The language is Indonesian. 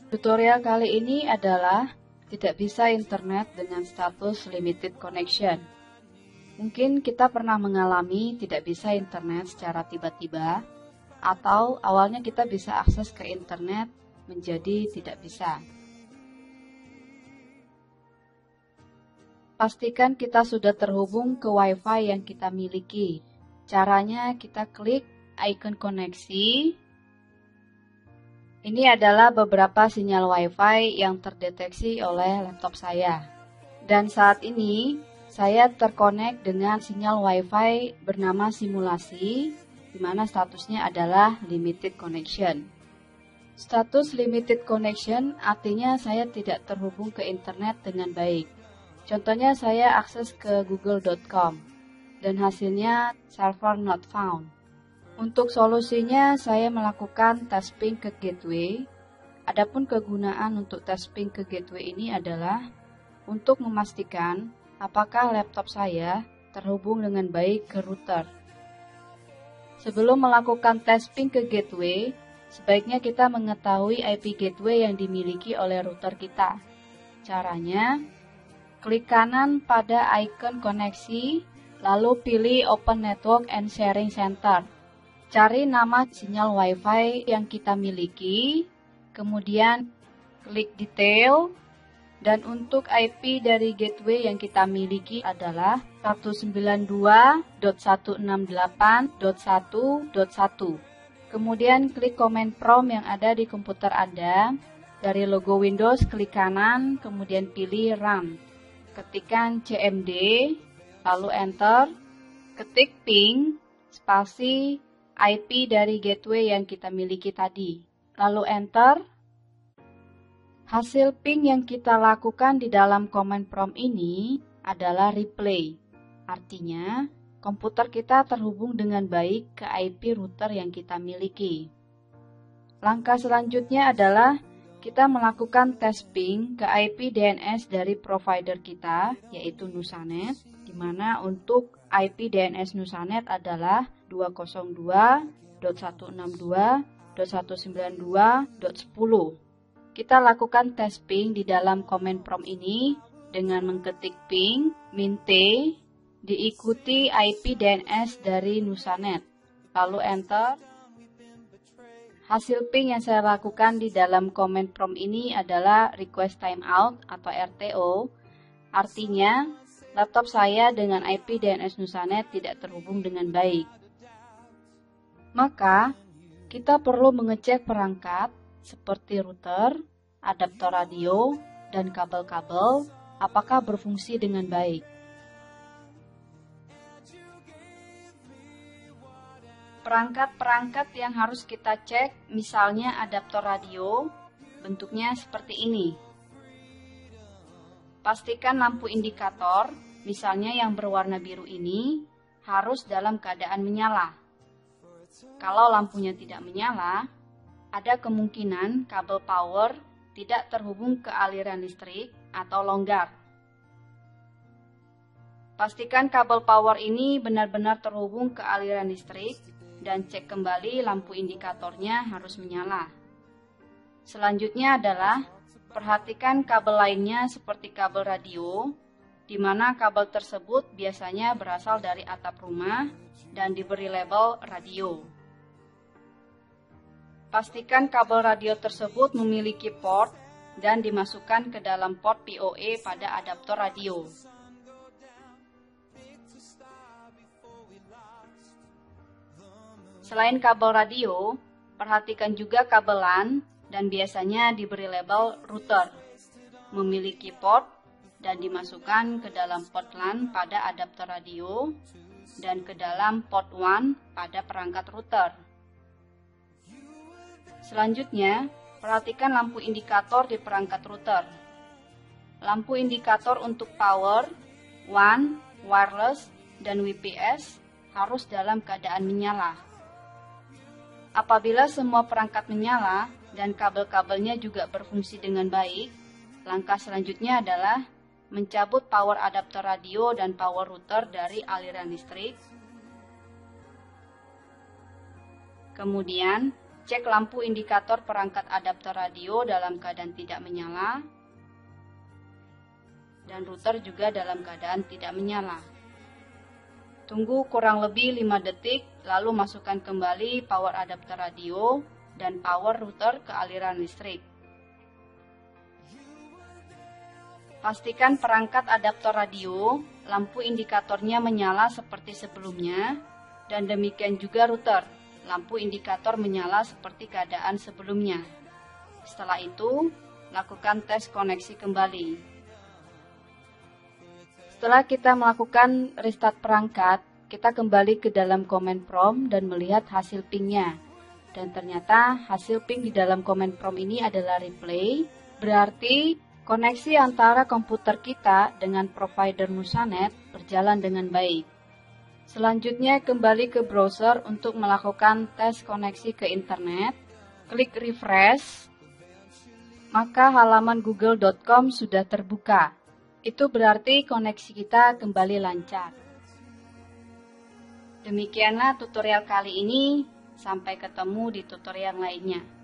Tutorial kali ini adalah tidak bisa internet dengan status limited connection. Mungkin kita pernah mengalami tidak bisa internet secara tiba-tiba, atau awalnya kita bisa akses ke internet menjadi tidak bisa. Pastikan kita sudah terhubung ke Wi-Fi yang kita miliki. Caranya kita klik icon koneksi. Ini adalah beberapa sinyal Wi-Fi yang terdeteksi oleh laptop saya. Dan saat ini saya terkonek dengan sinyal Wi-Fi bernama simulasi, di mana statusnya adalah limited connection. Status limited connection artinya saya tidak terhubung ke internet dengan baik. Contohnya saya akses ke google.com. Dan hasilnya server not found. Untuk solusinya saya melakukan tes ping ke gateway. Adapun kegunaan untuk tes ping ke gateway ini adalah untuk memastikan apakah laptop saya terhubung dengan baik ke router. Sebelum melakukan tes ping ke gateway, sebaiknya kita mengetahui IP gateway yang dimiliki oleh router kita. Caranya, klik kanan pada icon koneksi, lalu pilih Open Network and Sharing Center. Cari nama sinyal Wi-Fi yang kita miliki, kemudian klik Detail, dan untuk IP dari gateway yang kita miliki adalah 192.168.1.1. Kemudian klik Command Prompt yang ada di komputer Anda. Dari logo Windows, klik kanan, kemudian pilih Run. Ketikkan CMD, lalu enter, ketik ping, spasi, IP dari gateway yang kita miliki tadi. Lalu enter. Hasil ping yang kita lakukan di dalam command prompt ini adalah replay. Artinya, komputer kita terhubung dengan baik ke IP router yang kita miliki. Langkah selanjutnya adalah kita melakukan tes ping ke IP DNS dari provider kita, yaitu Nusanet, di mana untuk IP DNS Nusanet adalah 202.162.192.10. Kita lakukan tes ping di dalam command prompt ini dengan mengetik ping -t diikuti IP DNS dari Nusanet, lalu enter. Hasil ping yang saya lakukan di dalam command prompt ini adalah request timeout atau RTO. Artinya, laptop saya dengan IP DNS Nusanet tidak terhubung dengan baik. Maka, kita perlu mengecek perangkat seperti router, adaptor radio, dan kabel-kabel apakah berfungsi dengan baik. Perangkat-perangkat yang harus kita cek, misalnya adaptor radio, bentuknya seperti ini. Pastikan lampu indikator, misalnya yang berwarna biru ini, harus dalam keadaan menyala. Kalau lampunya tidak menyala, ada kemungkinan kabel power tidak terhubung ke aliran listrik atau longgar. Pastikan kabel power ini benar-benar terhubung ke aliran listrik, dan cek kembali lampu indikatornya harus menyala. Selanjutnya adalah perhatikan kabel lainnya seperti kabel radio, di mana kabel tersebut biasanya berasal dari atap rumah dan diberi label radio. Pastikan kabel radio tersebut memiliki port dan dimasukkan ke dalam port PoE pada adaptor radio. Selain kabel radio, perhatikan juga kabel LAN dan biasanya diberi label router, memiliki port dan dimasukkan ke dalam port LAN pada adaptor radio dan ke dalam port WAN pada perangkat router. Selanjutnya, perhatikan lampu indikator di perangkat router. Lampu indikator untuk power, WAN, wireless, dan WPS harus dalam keadaan menyala. Apabila semua perangkat menyala dan kabel-kabelnya juga berfungsi dengan baik, langkah selanjutnya adalah mencabut power adaptor radio dan power router dari aliran listrik. Kemudian, Cek lampu indikator perangkat adaptor radio dalam keadaan tidak menyala, dan router juga dalam keadaan tidak menyala. Tunggu kurang lebih 5 detik, lalu masukkan kembali power adaptor radio dan power router ke aliran listrik. Pastikan perangkat adaptor radio, lampu indikatornya menyala seperti sebelumnya, dan demikian juga router, lampu indikator menyala seperti keadaan sebelumnya. Setelah itu, lakukan tes koneksi kembali. Setelah kita melakukan restart perangkat, kita kembali ke dalam command prompt dan melihat hasil pingnya. Dan ternyata hasil ping di dalam command prompt ini adalah replay, berarti koneksi antara komputer kita dengan provider Musanet berjalan dengan baik. Selanjutnya kembali ke browser untuk melakukan tes koneksi ke internet, klik refresh, maka halaman google.com sudah terbuka. Itu berarti koneksi kita kembali lancar. Demikianlah tutorial kali ini, sampai ketemu di tutorial lainnya.